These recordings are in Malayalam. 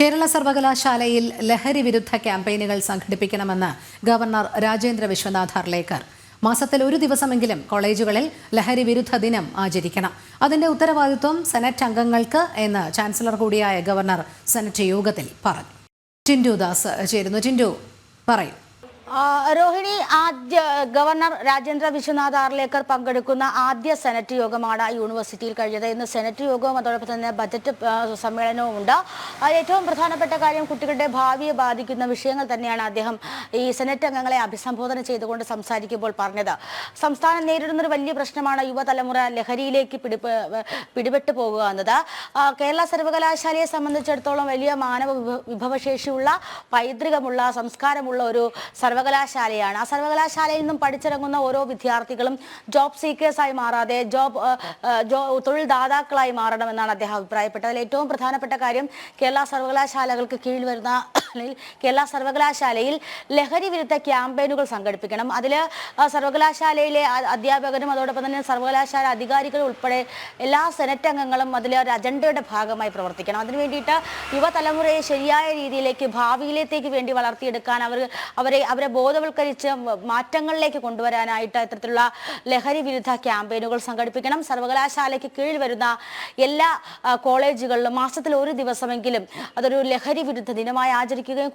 കേരള സർവകലാശാലയിൽ ലഹരി വിരുദ്ധ ക്യാമ്പയിനുകൾ സംഘടിപ്പിക്കണമെന്ന് ഗവർണർ രാജേന്ദ്ര വിശ്വനാഥ് ഹർലേക്കർ. മാസത്തിൽ ഒരു ദിവസമെങ്കിലും കോളേജുകളിൽ ലഹരി വിരുദ്ധ ദിനം ആചരിക്കണം. അതിന്റെ ഉത്തരവാദിത്വം സെനറ്റ് അംഗങ്ങൾക്ക് എന്ന് ചാൻസലർ കൂടിയായ ഗവർണർ സെനറ്റ് യോഗത്തിൽ പറഞ്ഞു. ടിൻഡു ദാസ് ചേരുന്നു. ടിൻഡു, പറയൂ. രോഹിണി, ഗവർണർ രാജേന്ദ്ര വിശ്വനാഥ് ഹർലേക്കർ പങ്കെടുക്കുന്ന ആദ്യ സെനറ്റ് യോഗമാണ് യൂണിവേഴ്സിറ്റിയിൽ കഴിഞ്ഞത്. ഇന്ന് സെനറ്റ് യോഗവും അതോടൊപ്പം തന്നെ ബജറ്റ് സമ്മേളനവും ഉണ്ട്. ഏറ്റവും പ്രധാനപ്പെട്ട കാര്യം കുട്ടികളുടെ ഭാവിയെ ബാധിക്കുന്ന വിഷയങ്ങൾ തന്നെയാണ് അദ്ദേഹം ഈ സെനറ്റ് അംഗങ്ങളെ അഭിസംബോധന ചെയ്തുകൊണ്ട് സംസാരിക്കുമ്പോൾ പറഞ്ഞത്. സംസ്ഥാനം നേരിടുന്നൊരു വലിയ പ്രശ്നമാണ് യുവതലമുറ ലഹരിയിലേക്ക് പിടിപെട്ടു പോകുക എന്നത്. കേരള സർവകലാശാലയെ സംബന്ധിച്ചിടത്തോളം വലിയ മാനവ വിഭവശേഷിയുള്ള, പൈതൃകമുള്ള, സംസ്കാരമുള്ള ഒരു സർവകലാശാലയാണ്. ആ സർവകലാശാലയിൽ നിന്നും പഠിച്ചിറങ്ങുന്ന ഓരോ വിദ്യാർത്ഥികളും ജോബ് സീക്കേഴ്സായി മാറാതെ തൊഴിൽ ദാതാക്കളായി മാറണമെന്നാണ് അദ്ദേഹം അഭിപ്രായപ്പെട്ടത്. അതിൽ ഏറ്റവും പ്രധാനപ്പെട്ട കാര്യം കേരള സർവകലാശാലകൾക്ക് കീഴിൽ വരുന്ന കേരള സർവകലാശാലയിൽ ലഹരി വിരുദ്ധ ക്യാമ്പയിനുകൾ സംഘടിപ്പിക്കണം. അതിൽ സർവകലാശാലയിലെ അധ്യാപകരും അതോടൊപ്പം തന്നെ സർവകലാശാല അധികാരികളും ഉൾപ്പെടെ എല്ലാ സെനറ്റ് അംഗങ്ങളും അതിൽ ഒരു അജണ്ടയുടെ ഭാഗമായി പ്രവർത്തിക്കണം. അതിനു വേണ്ടിയിട്ട് യുവതലമുറയെ ശരിയായ രീതിയിലേക്ക് ഭാവിയിലേക്ക് വേണ്ടി വളർത്തിയെടുക്കാൻ അവരെ ബോധവൽക്കരിച്ച് മാറ്റങ്ങളിലേക്ക് കൊണ്ടുവരാനായിട്ട് ഇത്തരത്തിലുള്ള ലഹരി വിരുദ്ധ ക്യാമ്പയിനുകൾ സംഘടിപ്പിക്കണം. സർവകലാശാലയ്ക്ക് കീഴിൽ വരുന്ന എല്ലാ കോളേജുകളിലും മാസത്തിൽ ഒരു ദിവസമെങ്കിലും അതൊരു ലഹരി വിരുദ്ധ ദിനമായി ആചരിക്കുകയും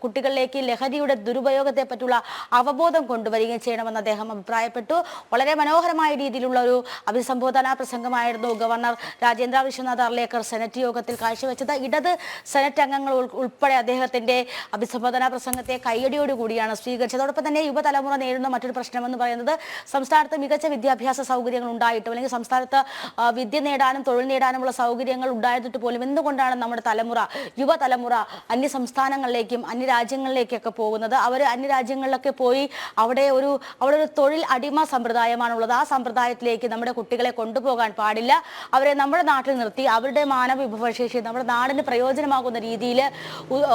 കുട്ടികളിലേക്ക് ലഹരിയുടെ ദുരുപയോഗത്തെ പറ്റിയുള്ള അവബോധം കൊണ്ടുവരികയും ചെയ്യണമെന്ന് അദ്ദേഹം അഭിപ്രായപ്പെട്ടു. വളരെ മനോഹരമായ രീതിയിലുള്ള ഒരു അഭിസംബോധനാ പ്രസംഗമായിരുന്നു ഗവർണർ രാജേന്ദ്ര വിശ്വനാഥ് ഹർലേക്കർ സെനറ്റ് യോഗത്തിൽ കാഴ്ചവെച്ചത്. ഇടത് സെനറ്റ് അംഗങ്ങൾ ഉൾപ്പെടെ അദ്ദേഹത്തിന്റെ അഭിസംബോധനാ പ്രസംഗത്തെ കയ്യടിയോടുകൂടിയാണ് സ്വീകരിച്ചത്. അതോടൊപ്പം തന്നെ യുവതലമുറ നേരിടുന്ന മറ്റൊരു പ്രശ്നമെന്ന് പറയുന്നത് സംസ്ഥാനത്ത് മികച്ച വിദ്യാഭ്യാസ സൗകര്യങ്ങൾ ഉണ്ടായിട്ടും അല്ലെങ്കിൽ സംസ്ഥാനത്ത് വിദ്യ നേടാനും തൊഴിൽ നേടാനുമുള്ള സൗകര്യങ്ങൾ ഉണ്ടായിട്ട് പോലും എന്തുകൊണ്ടാണ് നമ്മുടെ യുവതലമുറ അന്യ സംസ്ഥാനങ്ങളിലേക്കും അന്യരാജ്യങ്ങളിലേക്കൊക്കെ പോകുന്നത്? അവർ അന്യരാജ്യങ്ങളിലൊക്കെ പോയി അവിടെ ഒരു തൊഴിൽ അടിമ സമ്പ്രദായമാണുള്ളത്. ആ സമ്പ്രദായത്തിലേക്ക് നമ്മുടെ കുട്ടികളെ കൊണ്ടുപോകാൻ പാടില്ല. അവരെ നമ്മുടെ നാട്ടിൽ നിർത്തി അവരുടെ മാനവ വിഭവശേഷി നമ്മുടെ നാടിന് പ്രയോജനമാകുന്ന രീതിയിൽ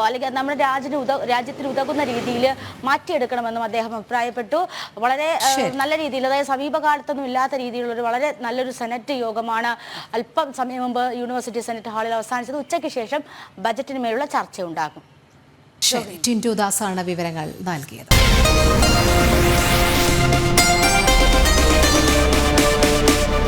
അല്ലെങ്കിൽ നമ്മുടെ രാജ്യത്തിന് ഉതകുന്ന രീതിയിൽ മാറ്റിയെടുക്കണമെന്നും അദ്ദേഹം അഭിപ്രായപ്പെട്ടു. വളരെ നല്ല രീതിയിൽ, അതായത് സമീപകാലത്തൊന്നും ഇല്ലാത്ത രീതിയിലുള്ള വളരെ നല്ലൊരു സെനറ്റ് യോഗമാണ് അല്പം സമയം മുമ്പ് യൂണിവേഴ്സിറ്റി സെനറ്റ് ഹാളിൽ അവസാനിച്ചത്. ഉച്ചയ്ക്ക് ശേഷം ബജറ്റിന് മേലുള്ള ചർച്ച ഉണ്ടാകും. ടിൻഡു ദാസാണ് വിവരങ്ങൾ നൽകിയത്.